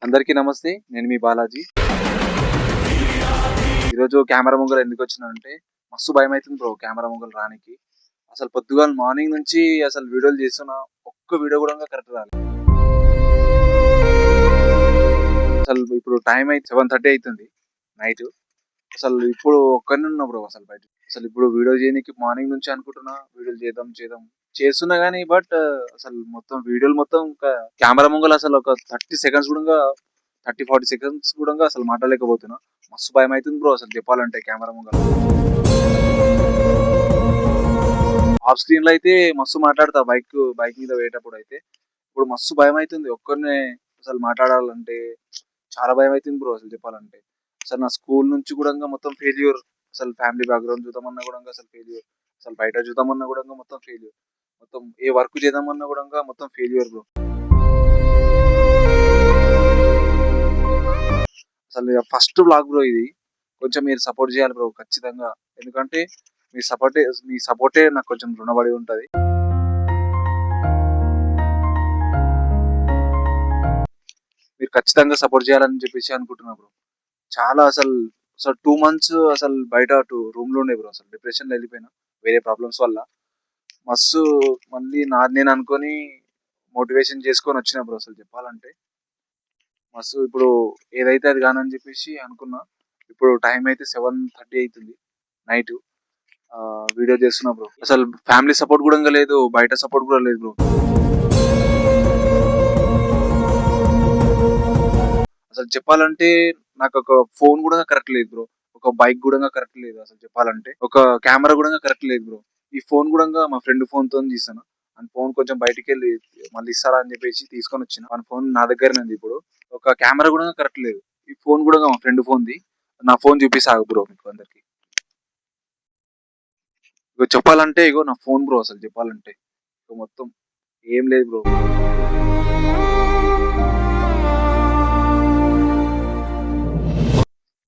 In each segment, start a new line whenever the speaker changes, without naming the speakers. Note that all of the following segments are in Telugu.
అందరికీ నమస్తే. నేను మీ బాలాజీ. ఈరోజు కెమెరా ముంగల ఎందుకొచ్చినా అంటే, మస్తు భయమైతుంది బ్రో కెమెరా ముంగల రానీకి. అసలు పొద్దుగాల మార్నింగ్ నుంచి అసలు వీడియోలు చేస్తున్నా. ఒక్క వీడియో గూడంగా కరెక్ట్ రాలే. అసలు ఇప్పుడు టైం అయితే 7:30 అయితుంది నైట్. అసలు ఇప్పుడు ఒక్కడినే ఉన్నా బ్రో అసలు బయట. అసలు ఇప్పుడు వీడియో చేయనీకి మార్నింగ్ నుంచి అనుకుంటున్నా. వీడియోలు చేద్దాం చేస్తున్నా గానీ అసలు మొత్తం వీడియోలు మొత్తం కెమెరా ముంగల అసలు ఒక 30 సెకండ్స్ గూడంగా 30, 40 సెకండ్స్ గూడంగా అసలు మాట్లాడలేకపోతున్నా. మస్తు భయమైతుంది బ్రో అసలు చెప్పాలంటే కెమెరా ముంగల. ఆఫ్ స్క్రీన్ లో అయితే మస్తు మాట్లాడతా బైక్ మీద పోయేటప్పుడు అయితే. ఇప్పుడు మస్తు భయమైతుంది ఒక్కడినే అసలు మాట్లాడాలంటే. చాలా భయమైతుంది బ్రో అసలు చెప్పాలంటే. అసలు నా స్కూల్ నుంచి గూడంగా మొత్తం ఫెయిల్యూర్. అసలు ఫ్యామిలీ బ్యాక్‌గ్రౌండ్ చూద్దామన్నా గూడంగా అసలు ఫెయిల్యూర్. అసలు బయట చూద్దామన్నా గూడంగా మొత్తం ఫెయిల్యూర్. మొత్తం ఏ వర్క్ చేద్దామన్నా గూడంగా మొత్తం ఫెయిల్యూర్ బ్రో. అసలు ఫస్ట్ వ్లాగ్ బ్రో ఇది. కొంచెం మీరు సపోర్ట్ చేయాలి బ్రో ఖచ్చితంగా. ఎందుకంటే మీ సపోర్టే నాకు కొంచెం రుణపడి ఉంటది. మీరు ఖచ్చితంగా సపోర్ట్ చేయాలని చెప్పేసి అనుకుంటున్నా బ్రో. చాలా అసలు 2 మంత్స్ అసలు బయట రూమ్‌లో ఉండే బ్రో. అసలు డిప్రెషన్‌లో వెళ్ళిపోయినా. వేరే ప్రాబ్లమ్స్ వల్ల. మస్తు మళ్ళీ నాది నేను అనుకోని మోటివేషన్ చేసుకొని వచ్చిన బ్రో అసలు చెప్పాలంటే. మస్తు ఇప్పుడు ఏదైతే అది కానని చెప్పేసి అనుకున్నా. ఇప్పుడు టైం అయితే 7:30 అయితుంది నైట్. వీడియో చేస్తున్నా బ్రో. అసలు ఫ్యామిలీ సపోర్ట్ గూడంగా లేదు. బయట సపోర్ట్ గూడా లేదు బ్రో. అసలు చెప్పాలంటే నాకొక ఫోన్ గూడా కరెక్ట్ లేదు బ్రో. ఒక బైక్ గూడంగా కరెక్ట్ లేదు అసలు చెప్పాలంటే. ఒక కెమెరా గూడంగా కరెక్ట్ లేదు బ్రో. ఈ ఫోన్ గూడంగా మా ఫ్రెండ్ ఫోన్‌తోని తీస్తున్నా. అండ్ ఫోన్ కొంచెం బయటికెళ్ళి మళ్ళీ ఇస్తారా అని చెప్పేసి తీసుకొనొచ్చిన. వాని ఫోన్ నా దగ్గరనే ఉంది ఇప్పుడు. ఒక కెమెరా గూడా కరెక్ట్ లేదు. ఈ ఫోన్ గూడంగా మా ఫ్రెండ్ ఫోన్‌ది. నా ఫోన్ చూపిస్తా ఆగు బ్రో మీకు అందరికి. ఇగో చెప్పాలంటే ఇగో నా ఫోన్ బ్రో అసలు చెప్పాలంటే. ఇగో మొత్తం ఏం లేదు బ్రో.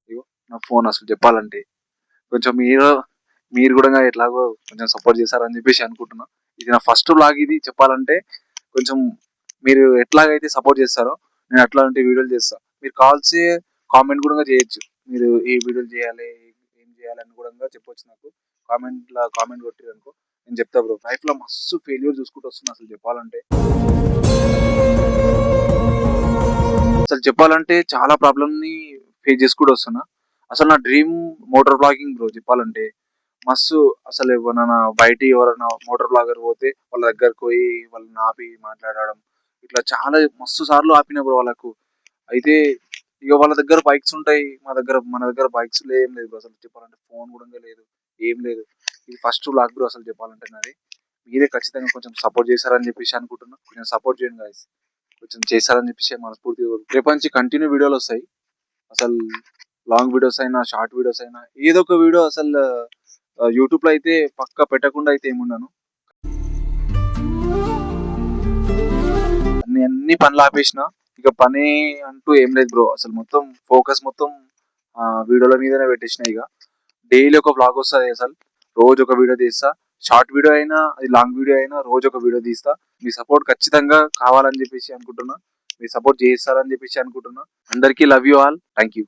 ఇగో నా ఫోన్ అసలు చెప్పాలంటే. కొంచెం మీరు గూడా ఎట్లాగో కొంచెం సపోర్ట్ చేస్తారని చెప్పేసి అనుకుంటున్నా. ఇది నా ఫస్ట్ వ్లాగ్ ఇది చెప్పాలంటే. కొంచెం మీరు ఎట్లాగైతే సపోర్ట్ చేస్తారో నేను అట్లాంటి వీడియోలు చేస్తా. మీరు కావాల్సి కామెంట్ గూడా చేయొచ్చు. మీరు ఏ వీడియోలు చేయాలి, ఏం చేయాలని గూడంగా చెప్పొచ్చు నాకు. కామెంట్ కొట్టిర్రనుకో నేను చెప్తా బ్రో. లైఫ్‌లో మస్తు ఫెయిల్యూర్ చూసుకుంటూ వస్తున్నా అసలు చెప్పాలంటే. అసలు చెప్పాలంటే చాలా ప్రాబ్లమ్‌ని ఫేస్ చేసుకుంటూ వస్తున్నా. అసలు నా డ్రీమ్ మోటార్ వ్లాగింగ్ బ్రో చెప్పాలంటే. మస్తు అసలు ఎవరైనా మోటార్ బ్లాగర్ పోతే వాళ్ళ దగ్గరికి పోయి వాళ్ళని ఆపి మాట్లాడడం. ఇట్లా చాలా మస్తు సార్లు ఆపిన బ్రో వాళ్ళకు. అయితే ఇగ వాళ్ళ దగ్గర బైక్స్ ఉంటాయి. మన దగ్గర బైక్స్ ఏం లేదు బ్రో అసలు చెప్పాలంటే. ఫోన్ గూడంగా లేదు. ఏం లేదు. ఇది ఫస్ట్ వ్లాగ్ బ్రో అసలు చెప్పాలంటే నాది. మీరే ఖచ్చితంగా కొంచెం సపోర్ట్ చేస్తారని చెప్పేసి అనుకుంటున్నా. కొంచెం సపోర్ట్ చేయండి గైస్. కొంచెం చేస్తారని చెప్పేసి మనస్ఫూర్తిగా రేపటి నుంచి కంటిన్యూ వీడియోలొస్తాయి. అసలు లాంగ్ వీడియోస్ అయినా, షార్ట్ వీడియోస్ అయినా ఏదో ఒక వీడియో అసలు యూట్యూబ్‌లో అయితే పక్కా పెట్టకుండా అయితే ఏముండను. అన్ని పనులు ఆపేసిన. ఇక పని అంటూ ఏం లేదు బ్రో. అసలు మొత్తం ఫోకస్ మొత్తం వీడియోల మీదనే పెట్టేసిన ఇగ. డైలీ ఒక వ్లాగ్ వస్తది అసలు. రోజు ఒక వీడియో తీస్తా. షార్ట్ వీడియో అయినా, అది లాంగ్ వీడియో అయినా రోజు ఒక వీడియో తీస్తా. మీ సపోర్ట్ ఖచ్చితంగా కావాలని చెప్పేసి అనుకుంటున్నా. మీ సపోర్ట్ చేస్తారని చెప్పేసి అనుకుంటున్నా. అందరికీ love you all. Thank you.